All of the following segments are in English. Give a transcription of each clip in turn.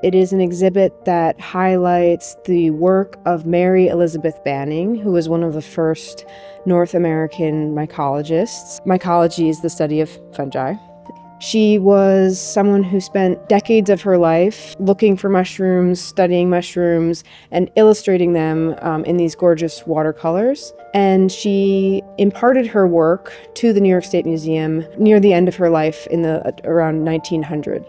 It is an exhibit that highlights the work of Mary Elizabeth Banning, who was one of the first North American mycologists. Mycology is the study of fungi. She was someone who spent decades of her life looking for mushrooms, studying mushrooms, and illustrating them in these gorgeous watercolors. And she imparted her work to the New York State Museum near the end of her life in around 1900.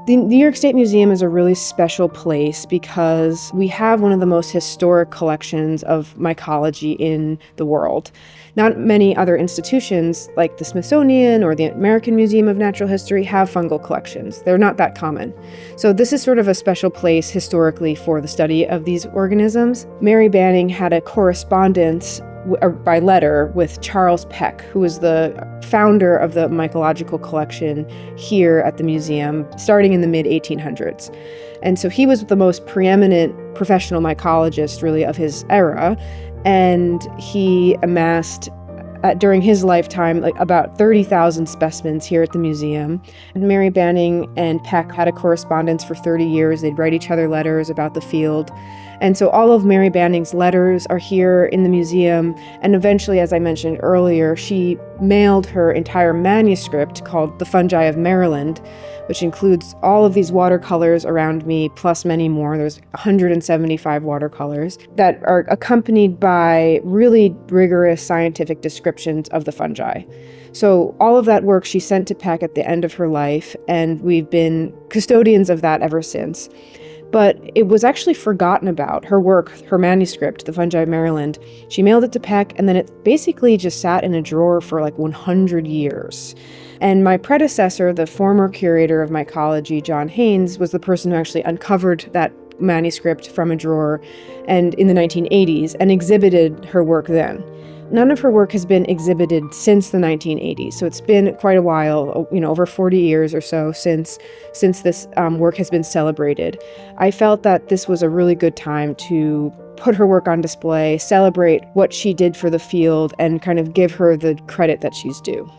The New York State Museum is a really special place because we have one of the most historic collections of mycology in the world. Not many other institutions, like the Smithsonian or the American Museum of Natural History, have fungal collections. They're not that common. So this is sort of a special place historically for the study of these organisms. Mary Banning had a correspondence by letter with Charles Peck, who was the founder of the mycological collection here at the museum, starting in the mid-1800s. And so he was the most preeminent professional mycologist, really, of his era, and he amassed during his lifetime, about 30,000 specimens here at the museum. And Mary Banning and Peck had a correspondence for 30 years. They'd write each other letters about the field. And so all of Mary Banning's letters are here in the museum. And eventually, as I mentioned earlier, she mailed her entire manuscript called The Fungi of Maryland, which includes all of these watercolors around me, plus many more. There's 175 watercolors that are accompanied by really rigorous scientific descriptions of the fungi. So all of that work she sent to Peck at the end of her life, and we've been custodians of that ever since. But it was actually forgotten about, her work, her manuscript, The Fungi of Maryland. She mailed it to Peck, and then it basically just sat in a drawer for 100 years. And my predecessor, the former curator of mycology, John Haynes, was the person who actually uncovered that manuscript from a drawer and in the 1980s and exhibited her work then. None of her work has been exhibited since the 1980s, so it's been quite a while, over 40 years or so since this work has been celebrated. I felt that this was a really good time to put her work on display, celebrate what she did for the field, and kind of give her the credit that she's due.